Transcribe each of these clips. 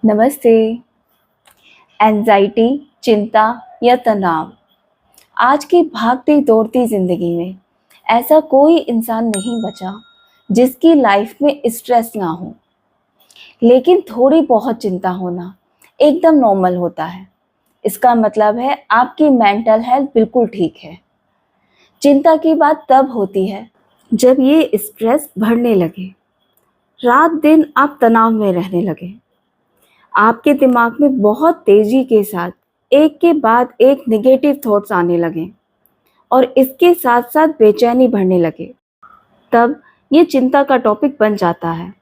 नमस्ते। एंजाइटी, चिंता या तनाव आज की भागती दौड़ती जिंदगी में ऐसा कोई इंसान नहीं बचा जिसकी लाइफ में स्ट्रेस ना हो। लेकिन थोड़ी बहुत चिंता होना एकदम नॉर्मल होता है। इसका मतलब है आपकी मेंटल हेल्थ बिल्कुल ठीक है। चिंता की बात तब होती है जब ये स्ट्रेस बढ़ने लगे, रात दिन आप तनाव में रहने लगे, आपके दिमाग में बहुत तेजी के साथ एक के बाद एक नेगेटिव थॉट्स आने लगे और इसके साथ साथ बेचैनी बढ़ने लगे। तब ये चिंता का टॉपिक बन जाता है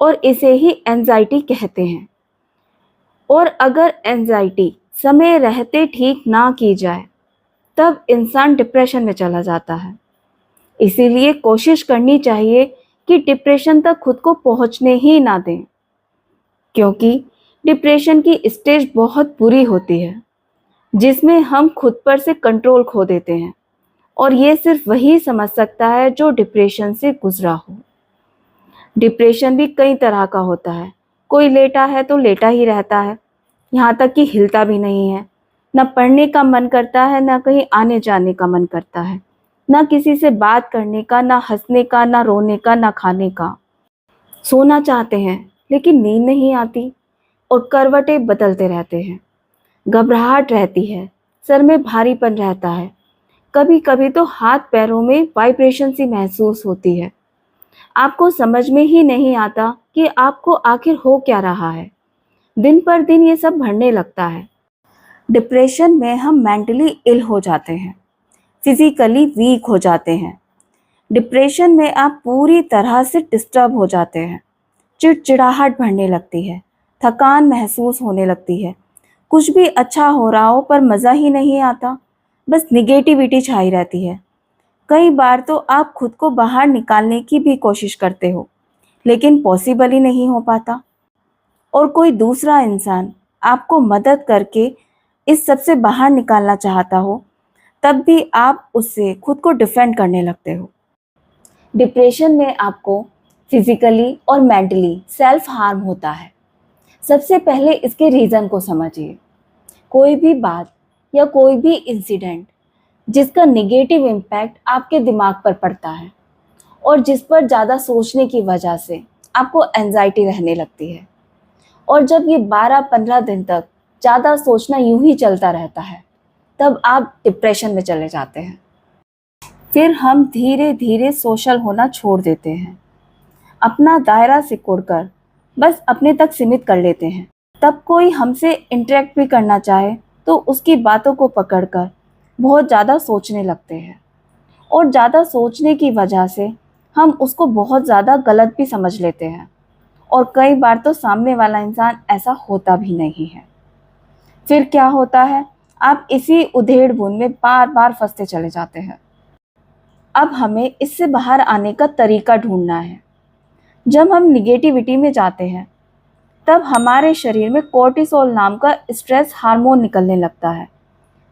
और इसे ही एंजाइटी कहते हैं। और अगर एंजाइटी समय रहते ठीक ना की जाए तब इंसान डिप्रेशन में चला जाता है। इसीलिए कोशिश करनी चाहिए कि डिप्रेशन तक खुद को पहुंचने ही ना दें, क्योंकि डिप्रेशन की स्टेज बहुत बुरी होती है जिसमें हम खुद पर से कंट्रोल खो देते हैं। और ये सिर्फ वही समझ सकता है जो डिप्रेशन से गुजरा हो। डिप्रेशन भी कई तरह का होता है। कोई लेटा है तो लेटा ही रहता है, यहाँ तक कि हिलता भी नहीं है। न पढ़ने का मन करता है, न कहीं आने जाने का मन करता है, न किसी से बात करने का, न हंसने का, न रोने का, न खाने का। सोना चाहते हैं लेकिन नींद नहीं आती और करवटें बदलते रहते हैं। घबराहट रहती है, सर में भारीपन रहता है, कभी कभी तो हाथ पैरों में वाइब्रेशन सी महसूस होती है। आपको समझ में ही नहीं आता कि आपको आखिर हो क्या रहा है। दिन पर दिन ये सब बढ़ने लगता है। डिप्रेशन में हम मेंटली इल हो जाते हैं, फिजिकली वीक हो जाते हैं। डिप्रेशन में आप पूरी तरह से डिस्टर्ब हो जाते हैं। चिड़चिड़ाहट बढ़ने लगती है, थकान महसूस होने लगती है। कुछ भी अच्छा हो रहा हो पर मज़ा ही नहीं आता, बस निगेटिविटी छाई रहती है। कई बार तो आप खुद को बाहर निकालने की भी कोशिश करते हो, लेकिन पॉसिबल ही नहीं हो पाता। और कोई दूसरा इंसान आपको मदद करके इस सब से बाहर निकालना चाहता हो, तब भी आप उससे खुद को डिफेंड करने लगते हो। डिप्रेशन में आपको फिजिकली और मेंटली सेल्फ हार्म होता है। सबसे पहले इसके रीज़न को समझिए। कोई भी बात या कोई भी इंसिडेंट जिसका नेगेटिव इम्पैक्ट आपके दिमाग पर पड़ता है और जिस पर ज़्यादा सोचने की वजह से आपको एंजाइटी रहने लगती है। और जब ये 12-15 दिन तक ज़्यादा सोचना यूं ही चलता रहता है, तब आप डिप्रेशन में चले जाते हैं। फिर हम धीरे धीरे सोशल होना छोड़ देते हैं, अपना दायरा सिकुड़कर बस अपने तक सीमित कर लेते हैं। तब कोई हमसे इंटरेक्ट भी करना चाहे तो उसकी बातों को पकड़कर बहुत ज़्यादा सोचने लगते हैं। और ज़्यादा सोचने की वजह से हम उसको बहुत ज़्यादा गलत भी समझ लेते हैं। और कई बार तो सामने वाला इंसान ऐसा होता भी नहीं है। फिर क्या होता है, आप इसी उधेड़ बुन में बार बार फंसते चले जाते हैं। अब हमें इससे बाहर आने का तरीका ढूंढना है। जब हम निगेटिविटी में जाते हैं तब हमारे शरीर में कोर्टिसोल नाम का स्ट्रेस हार्मोन निकलने लगता है,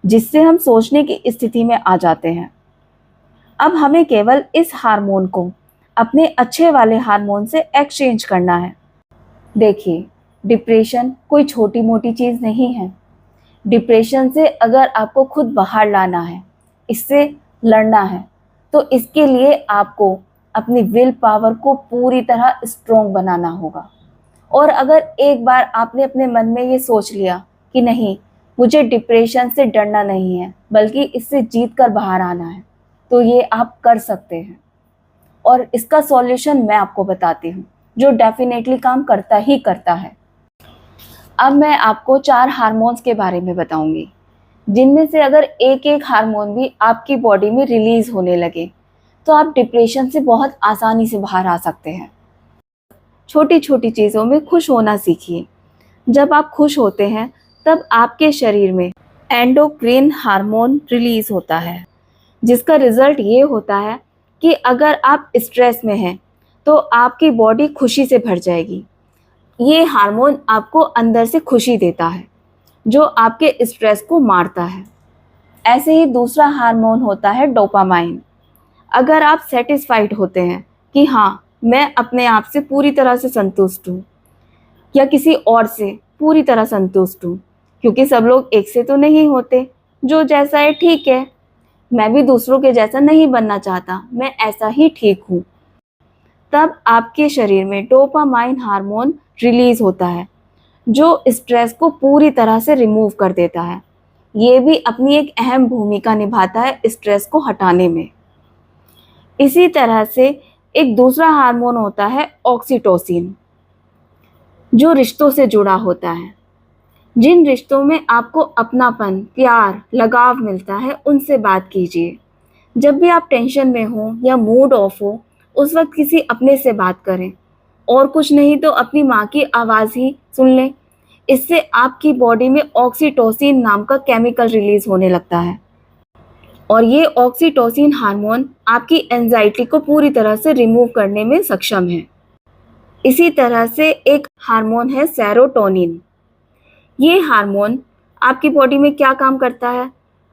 जिससे हम सोचने की स्थिति में आ जाते हैं। अब हमें केवल इस हार्मोन को अपने अच्छे वाले हार्मोन से एक्सचेंज करना है। देखिए, डिप्रेशन कोई छोटी मोटी चीज़ नहीं है। डिप्रेशन से अगर आपको खुद बाहर लाना है, इससे लड़ना है, तो इसके लिए आपको अपनी विल पावर को पूरी तरह स्ट्रोंग बनाना होगा। और अगर एक बार आपने अपने मन में ये सोच लिया कि नहीं, मुझे डिप्रेशन से डरना नहीं है बल्कि इससे जीत कर बाहर आना है, तो ये आप कर सकते हैं। और इसका सॉल्यूशन मैं आपको बताती हूँ, जो डेफिनेटली काम करता ही करता है। अब मैं आपको 4 हार्मोन्स के बारे में बताऊंगी, जिनमें से अगर एक एक हार्मोन भी आपकी बॉडी में रिलीज होने लगे तो आप डिप्रेशन से बहुत आसानी से बाहर आ सकते हैं। छोटी छोटी चीज़ों में खुश होना सीखिए। जब आप खुश होते हैं तब आपके शरीर में एंडोक्रिन हार्मोन रिलीज होता है, जिसका रिजल्ट ये होता है कि अगर आप स्ट्रेस में हैं तो आपकी बॉडी खुशी से भर जाएगी। ये हार्मोन आपको अंदर से खुशी देता है, जो आपके स्ट्रेस को मारता है। ऐसे ही दूसरा हार्मोन होता है डोपामाइन। अगर आप सेटिस्फाइड होते हैं कि हाँ, मैं अपने आप से पूरी तरह से संतुष्ट हूँ, या किसी और से पूरी तरह संतुष्ट हूँ, क्योंकि सब लोग एक से तो नहीं होते। जो जैसा है ठीक है, मैं भी दूसरों के जैसा नहीं बनना चाहता, मैं ऐसा ही ठीक हूँ। तब आपके शरीर में डोपामाइन हार्मोन रिलीज होता है, जो स्ट्रेस को पूरी तरह से रिमूव कर देता है। ये भी अपनी एक अहम भूमिका निभाता है स्ट्रेस को हटाने में। इसी तरह से एक दूसरा हार्मोन होता है ऑक्सीटोसिन, जो रिश्तों से जुड़ा होता है। जिन रिश्तों में आपको अपनापन, प्यार, लगाव मिलता है, उनसे बात कीजिए। जब भी आप टेंशन में हो या मूड ऑफ हो, उस वक्त किसी अपने से बात करें, और कुछ नहीं तो अपनी माँ की आवाज़ ही सुन लें। इससे आपकी बॉडी में ऑक्सीटोसिन नाम का केमिकल रिलीज होने लगता है, और ये ऑक्सीटोसिन हार्मोन आपकी एंजाइटी को पूरी तरह से रिमूव करने में सक्षम है। इसी तरह से एक हार्मोन है सेरोटोनिन। ये हार्मोन आपकी बॉडी में क्या काम करता है?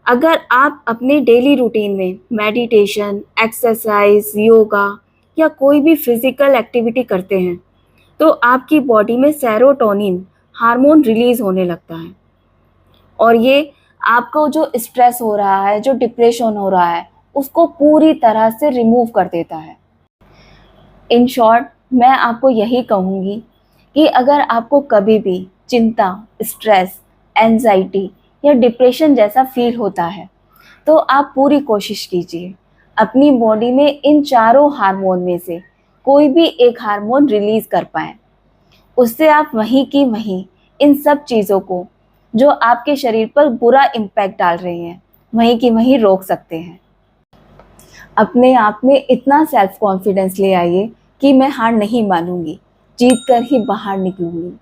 अगर आप अपने डेली रूटीन में मेडिटेशन, एक्सरसाइज, योगा या कोई भी फिजिकल एक्टिविटी करते हैं, तो आपकी बॉडी में सेरोटोनिन हार्मोन रिलीज होने लगता है, और ये आपको जो स्ट्रेस हो रहा है, जो डिप्रेशन हो रहा है, उसको पूरी तरह से रिमूव कर देता है। इन शॉर्ट, मैं आपको यही कहूँगी कि अगर आपको कभी भी चिंता, स्ट्रेस, एंजाइटी या डिप्रेशन जैसा फील होता है, तो आप पूरी कोशिश कीजिए अपनी बॉडी में इन चारों हार्मोन में से कोई भी एक हार्मोन रिलीज कर पाएँ। उससे आप वहीं की वहीं इन सब चीज़ों को, जो आपके शरीर पर बुरा इम्पैक्ट डाल रही हैं, वहीं की वहीं रोक सकते हैं। अपने आप में इतना सेल्फ कॉन्फिडेंस ले आइए कि मैं हार नहीं मानूंगी, जीत कर ही बाहर निकलूंगी।